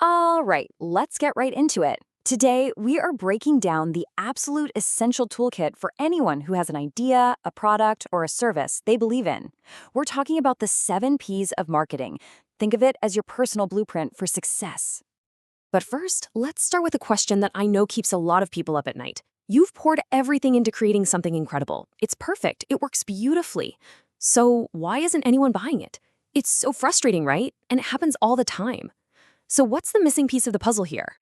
All right, let's get right into it. Today, we are breaking down the absolute essential toolkit for anyone who has an idea, a product, or a service they believe in. We're talking about the 7 Ps of marketing. Think of it as your personal blueprint for success. But first, let's start with a question that I know keeps a lot of people up at night. You've poured everything into creating something incredible. It's perfect. It works beautifully. So why isn't anyone buying it? It's so frustrating, right? And it happens all the time. So what's the missing piece of the puzzle here?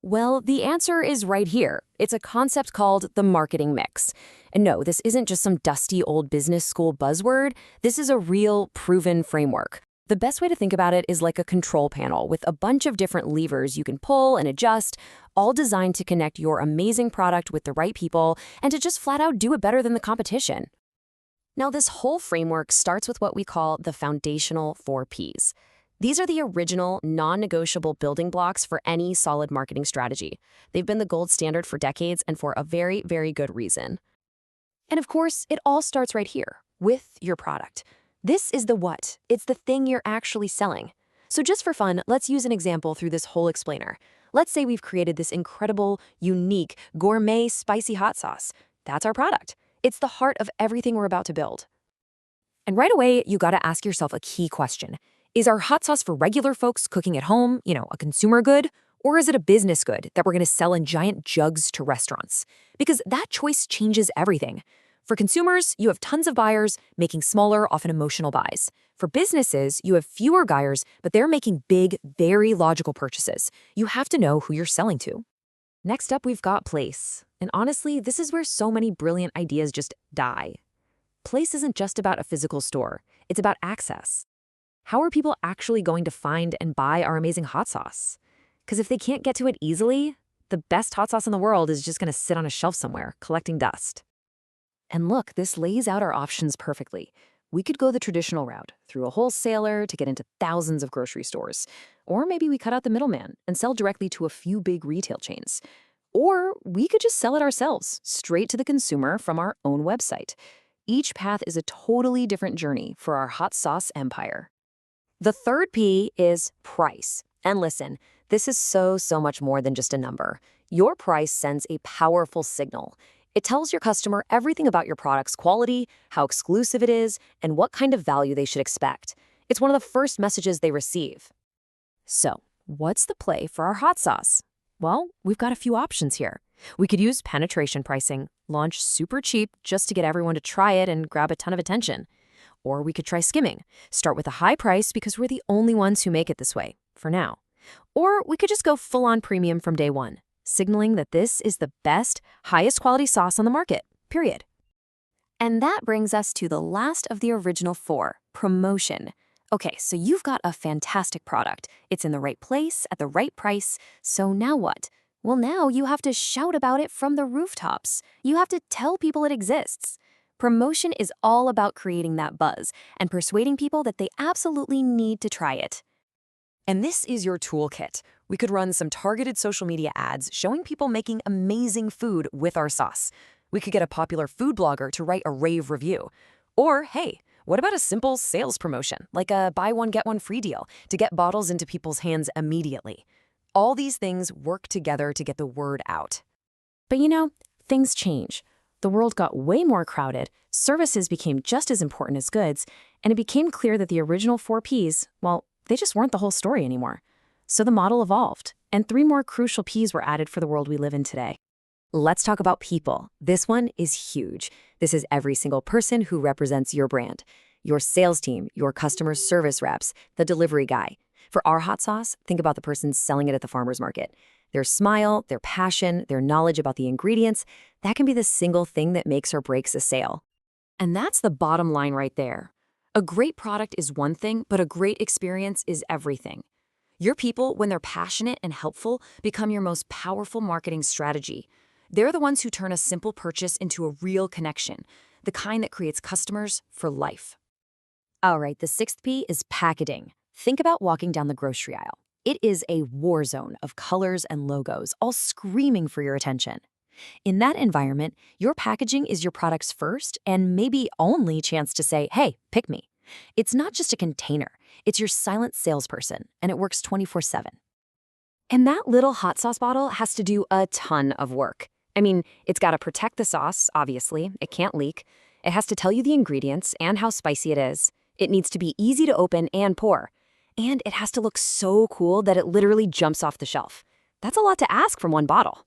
Well, the answer is right here. It's a concept called the marketing mix. And no, this isn't just some dusty old business school buzzword. This is a real, proven framework. The best way to think about it is like a control panel with a bunch of different levers you can pull and adjust, all designed to connect your amazing product with the right people and to just flat out do it better than the competition. Now, this whole framework starts with what we call the foundational 4 Ps. These are the original, non-negotiable building blocks for any solid marketing strategy. They've been the gold standard for decades and for a very, very good reason. And of course, it all starts right here, with your product. This is the what. It's the thing you're actually selling. So just for fun, let's use an example through this whole explainer. Let's say we've created this incredible, unique, gourmet, spicy hot sauce. That's our product. It's the heart of everything we're about to build. And right away, you gotta ask yourself a key question. Is our hot sauce for regular folks cooking at home, a consumer good? Or is it a business good that we're gonna sell in giant jugs to restaurants? Because that choice changes everything. For consumers, you have tons of buyers making smaller, often emotional buys. For businesses, you have fewer buyers, but they're making big, very logical purchases. You have to know who you're selling to. Next up, we've got place. And honestly, this is where so many brilliant ideas just die. Place isn't just about a physical store. It's about access. How are people actually going to find and buy our amazing hot sauce? Because if they can't get to it easily, the best hot sauce in the world is just going to sit on a shelf somewhere, collecting dust. And look, this lays out our options perfectly. We could go the traditional route, through a wholesaler to get into thousands of grocery stores. Or maybe we cut out the middleman and sell directly to a few big retail chains. Or we could just sell it ourselves, straight to the consumer from our own website. Each path is a totally different journey for our hot sauce empire. The third P is price. And listen, this is so much more than just a number. Your price sends a powerful signal. It tells your customer everything about your product's quality, how exclusive it is, and what kind of value they should expect. It's one of the first messages they receive. So, what's the play for our hot sauce? Well, we've got a few options here. We could use penetration pricing, launch super cheap just to get everyone to try it and grab a ton of attention. Or we could try skimming, start with a high price because we're the only ones who make it this way, for now. Or we could just go full-on premium from day one, signaling that this is the best, highest quality sauce on the market, period. And that brings us to the last of the original 4, promotion. Okay, so you've got a fantastic product. It's in the right place, at the right price. So now what? Well, now you have to shout about it from the rooftops. You have to tell people it exists. Promotion is all about creating that buzz and persuading people that they absolutely need to try it. And this is your toolkit. We could run some targeted social media ads showing people making amazing food with our sauce. We could get a popular food blogger to write a rave review. Or, hey, what about a simple sales promotion, like a buy one, get one free deal, to get bottles into people's hands immediately? All these things work together to get the word out. But things change. The world got way more crowded, services became just as important as goods, and it became clear that the original 4 Ps, well, they just weren't the whole story anymore. So the model evolved, and 3 more crucial Ps were added for the world we live in today. Let's talk about people. This one is huge. This is every single person who represents your brand. Your sales team, your customer service reps, the delivery guy. For our hot sauce, think about the person selling it at the farmer's market. Their smile, their passion, their knowledge about the ingredients, that can be the single thing that makes or breaks a sale. And that's the bottom line right there. A great product is one thing, but a great experience is everything. Your people, when they're passionate and helpful, become your most powerful marketing strategy. They're the ones who turn a simple purchase into a real connection, the kind that creates customers for life. All right, the 6th P is packaging. Think about walking down the grocery aisle. It is a war zone of colors and logos, all screaming for your attention. In that environment, your packaging is your product's first and maybe only chance to say, hey, pick me. It's not just a container. It's your silent salesperson, and it works 24/7. And that little hot sauce bottle has to do a ton of work. I mean, it's got to protect the sauce, obviously. It can't leak. It has to tell you the ingredients and how spicy it is. It needs to be easy to open and pour. And it has to look so cool that it literally jumps off the shelf. That's a lot to ask from one bottle.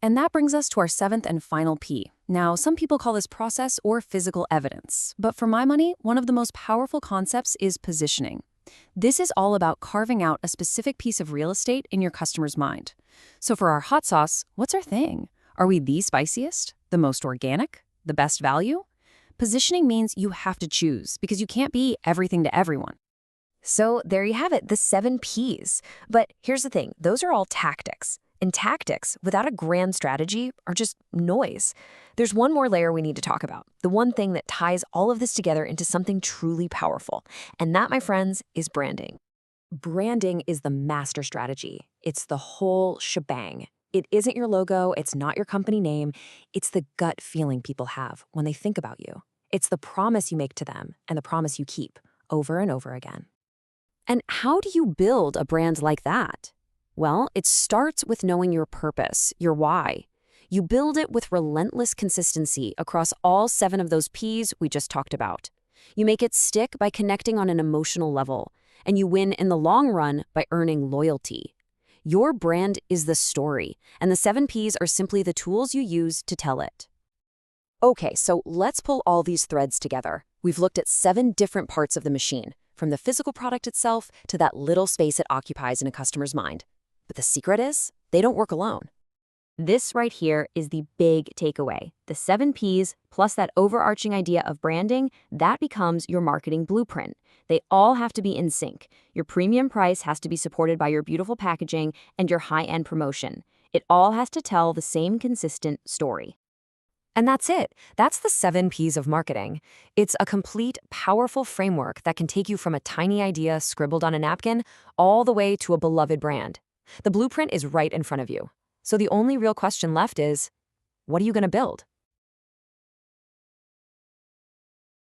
And that brings us to our seventh and final P. Now, some people call this process or physical evidence, but for my money, one of the most powerful concepts is positioning. This is all about carving out a specific piece of real estate in your customer's mind. So for our hot sauce, what's our thing? Are we the spiciest? The most organic? The best value? Positioning means you have to choose because you can't be everything to everyone. So there you have it, the 7 Ps. But here's the thing, those are all tactics. And tactics, without a grand strategy, are just noise. There's one more layer we need to talk about, the one thing that ties all of this together into something truly powerful. And that, my friends, is branding. Branding is the master strategy. It's the whole shebang. It isn't your logo, it's not your company name, it's the gut feeling people have when they think about you. It's the promise you make to them and the promise you keep over and over again. And how do you build a brand like that? Well, it starts with knowing your purpose, your why. You build it with relentless consistency across all 7 of those Ps we just talked about. You make it stick by connecting on an emotional level, and you win in the long run by earning loyalty. Your brand is the story, and the 7 Ps are simply the tools you use to tell it. Okay, so let's pull all these threads together. We've looked at 7 different parts of the machine, from the physical product itself to that little space it occupies in a customer's mind. But the secret is, they don't work alone. This right here is the big takeaway. The 7 Ps plus that overarching idea of branding, that becomes your marketing blueprint. They all have to be in sync. Your premium price has to be supported by your beautiful packaging and your high-end promotion. It all has to tell the same consistent story. And that's it. That's the 7 Ps of marketing. It's a complete, powerful framework that can take you from a tiny idea scribbled on a napkin all the way to a beloved brand. The blueprint is right in front of you. So the only real question left is, what are you going to build?